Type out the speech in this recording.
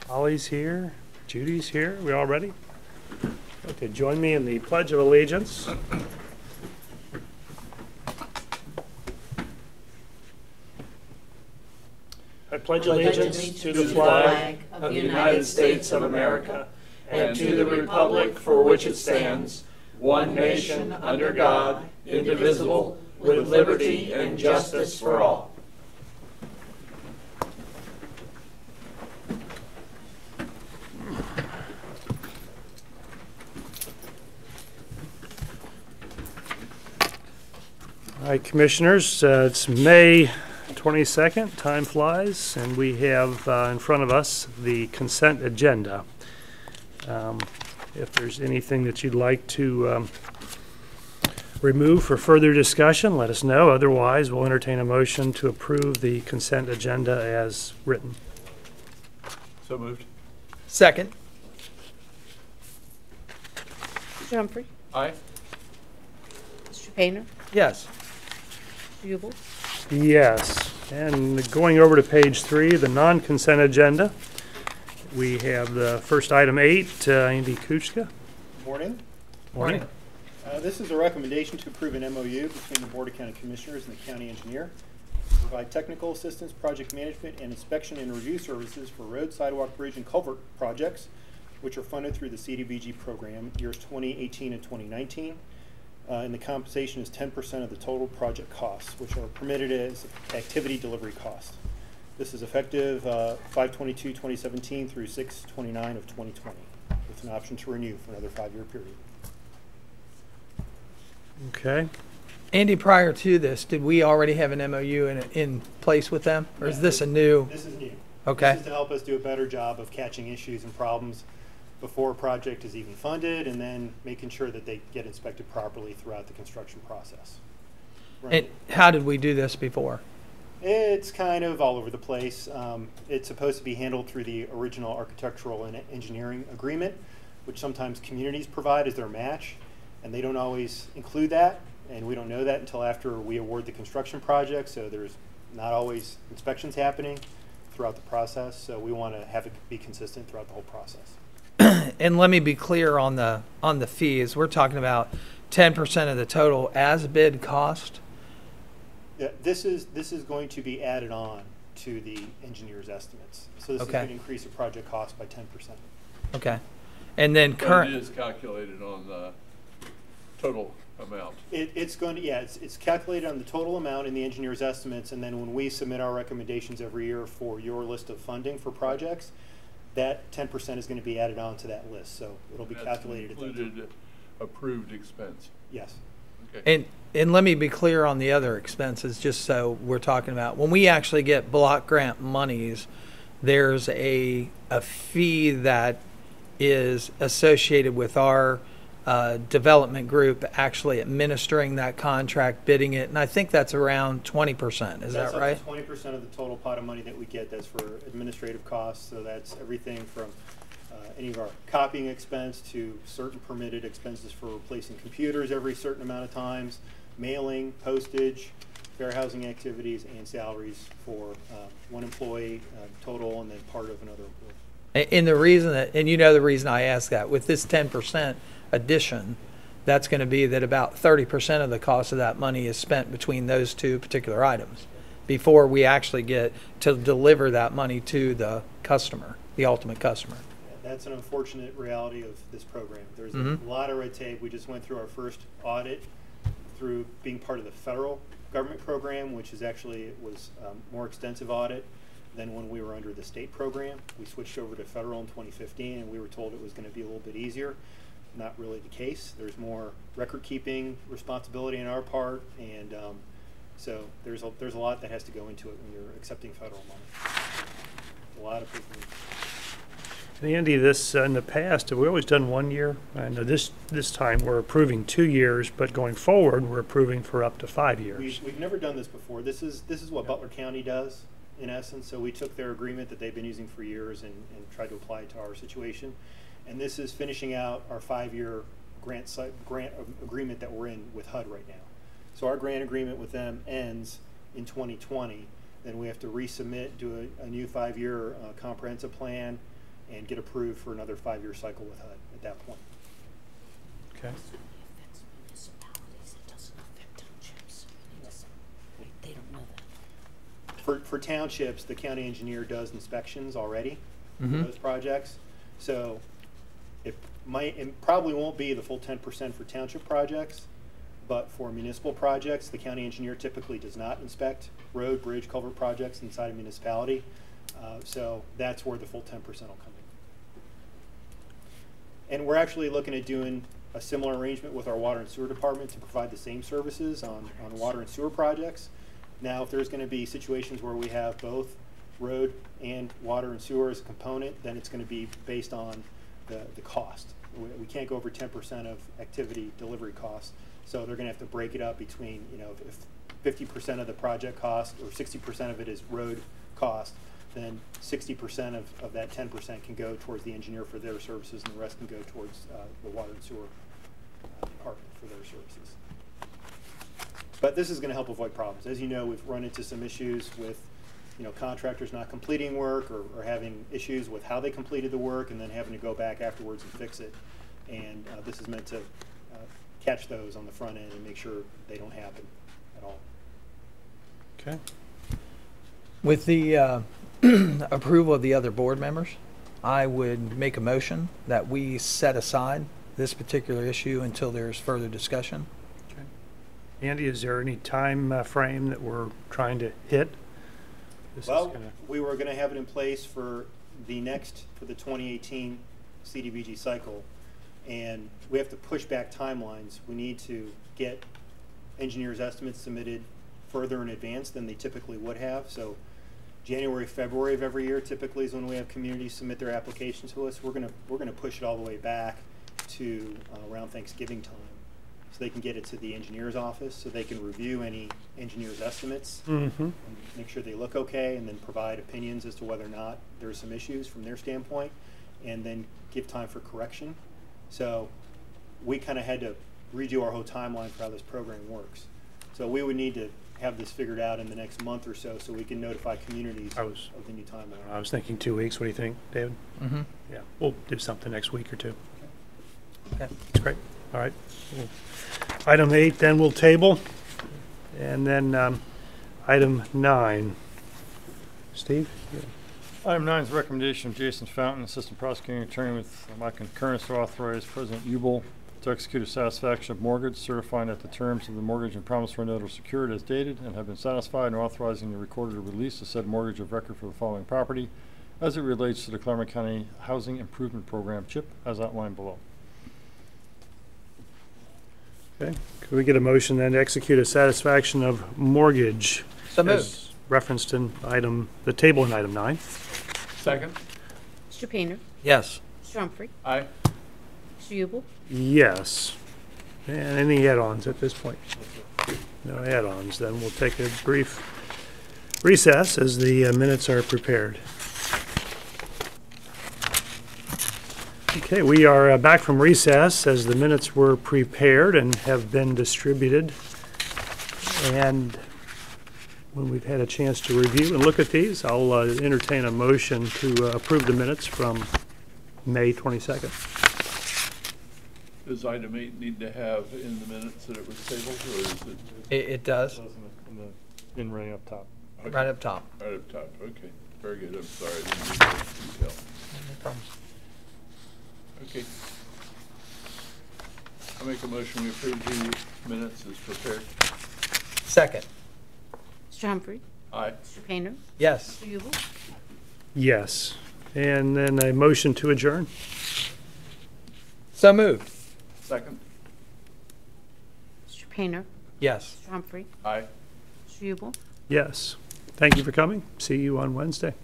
Holly's here. Judy's here. We all ready? Okay, join me in the Pledge of Allegiance. I pledge allegiance to the flag of the United States of America and to the republic for which it stands, one nation under God, indivisible, with liberty and justice for all. All right, Commissioners, it's May 22nd, time flies, and we have in front of us the consent agenda. If there's anything that you'd like to remove for further discussion, let us know. Otherwise, we'll entertain a motion to approve the consent agenda as written. So moved. Second. Mr. Humphrey? Aye. Mr. Painter? Yes. Mr. Hubel? Yes, and going over to page 3, the non-consent agenda, we have the first item 8, Andy Kuchka. Morning. Morning. This is a recommendation to approve an MOU between the Board of County Commissioners and the County Engineer to provide technical assistance, project management, and inspection and review services for road, sidewalk, bridge, and culvert projects, which are funded through the CDBG program years 2018 and 2019. And the compensation is 10% of the total project costs, which are permitted as activity delivery costs. This is effective 5/22/2017 through 6/29 of 2020, with an option to renew for another 5-year period. Okay. Andy, prior to this, did we already have an MOU in place with them? Or is this a new? This is new. Okay. This is to help us do a better job of catching issues and problems before a project is even funded, and then making sure that they get inspected properly throughout the construction process. And how did we do this before? It's kind of all over the place. It's supposed to be handled through the original architectural and engineering agreement, which sometimes communities provide as their match, and they don't always include that, and we don't know that until after we award the construction project, so there's not always inspections happening throughout the process, so we want to have it be consistent throughout the whole process. And let me be clear on the fees. We're talking about 10% of the total as bid cost. Yeah, this is going to be added on to the engineer's estimates. So this is going to increase the project cost by 10%. Okay. And then But it is calculated on the total amount. It's going to, yeah, it's calculated on the total amount in the engineer's estimates, and then when we submit our recommendations every year for your list of funding for projects, that 10% is going to be added on to that list. So it'll be calculated at that time. Included approved expense. Yes. Okay. And let me be clear on the other expenses, just so we're talking about. When we actually get block grant monies, there's a fee that is associated with our development group actually administering that contract, bidding it, and I think that's around 20%. Is that right? That's 20% of the total pot of money that we get. That's for administrative costs. So that's everything from any of our copying expense to certain permitted expenses for replacing computers every certain amount of times, mailing, postage, fair housing activities, and salaries for one employee total, and then part of another employee. And the reason that, and you know the reason I ask that, with this 10% addition, that's going to be that about 30% of the cost of that money is spent between those two particular items before we actually get to deliver that money to the customer, the ultimate customer. That's an unfortunate reality of this program. There's a lot of red tape. We just went through our first audit through being part of the federal government program, which is actually was more extensive audit than when we were under the state program. We switched over to federal in 2015, and we were told it was going to be a little bit easier. Not really the case. There's more record keeping responsibility on our part, and so there's a lot that has to go into it when you're accepting federal money. A lot of people. Andy, this in the past, have we always done 1 year? I know this time we're approving 2 years, but going forward, we're approving for up to 5 years. We've never done this before. This is what Butler County does, in essence. So we took their agreement that they've been using for years and tried to apply it to our situation. And this is finishing out our 5-year grant agreement that we're in with HUD right now. So our grant agreement with them ends in 2020. Then we have to resubmit, do a new 5-year comprehensive plan, and get approved for another 5-year cycle with HUD at that point. Okay. Affects municipalities, it doesn't affect townships. They don't know that. For townships, the county engineer does inspections already for Mhm. those projects. So it probably won't be the full 10% for township projects, but for municipal projects, the county engineer typically does not inspect road, bridge, culvert projects inside a municipality. So that's where the full 10% will come in. And we're actually looking at doing a similar arrangement with our water and sewer department to provide the same services on water and sewer projects. Now, if there's going to be situations where we have both road and water and sewer as a component, then it's going to be based on the cost. We can't go over 10% of activity delivery costs. So they're going to have to break it up between, you know, if 50% of the project cost or 60% of it is road cost, then 60% of that 10% can go towards the engineer for their services, and the rest can go towards the water and sewer department for their services. But this is going to help avoid problems. As you know, we've run into some issues with, you know, contractors not completing work or having issues with how they completed the work and then having to go back afterwards and fix it. And this is meant to catch those on the front end and make sure they don't happen at all. Okay. With the approval of the other board members, I would make a motion that we set aside this particular issue until there's further discussion. Okay. Andy, is there any time frame that we're trying to hit? Well, we were going to have it in place for the 2018 CDBG cycle, and we have to push back timelines. We need to get engineers' estimates submitted further in advance than they typically would have. So January, February of every year typically is when we have communities submit their applications to us. We're gonna push it all the way back to around Thanksgiving time, so they can get it to the engineer's office, so they can review any engineer's estimates, and make sure they look okay, and then provide opinions as to whether or not there's some issues from their standpoint, and then give time for correction. So we kind of had to redo our whole timeline for how this program works. So we would need to have this figured out in the next month or so we can notify communities of the new timeline. I was thinking 2 weeks. What do you think, David? Mm-hmm. Yeah, we'll do something next week or two. Okay. That's great. All right. Item 8, then we'll table. And then item 9. Steve? Yeah. Item 9 is a recommendation of Jason Fountain, Assistant Prosecuting Attorney, with my concurrence to authorize President Ubel to execute a satisfaction of mortgage, certifying that the terms of the mortgage and promissory note are secured as dated and have been satisfied, and authorizing the recorder to release the said mortgage of record for the following property as it relates to the Clermont County Housing Improvement Program, CHIP, as outlined below. Okay. Could we get a motion then to execute a satisfaction of mortgage? So moved. As referenced in the table in item 9. Second? Mr. Painter? Yes. Mr. Humphrey? Aye. Mr. Ubel? Yes. And any add-ons at this point? No add-ons. Then we'll take a brief recess as the minutes are prepared. Okay, we are back from recess as the minutes were prepared and have been distributed. And when we've had a chance to review and look at these, I'll entertain a motion to approve the minutes from May 22nd. Does item 8 need to have in the minutes that it was tabled, or is it? It does. In running up top. Okay. Right up top. Right up top, okay. Very good, I'm sorry, I didn't read that detail. No problems. Okay. I'll make a motion we approve the minutes as prepared. Second. Mr. Humphrey? Aye. Mr. Painter? Yes. Mr. Ubel? Yes. And then a motion to adjourn. So moved. Second? Mr. Painter? Yes. Mr. Humphrey? Aye. Mr. Ubel? Yes. Thank you for coming. See you on Wednesday.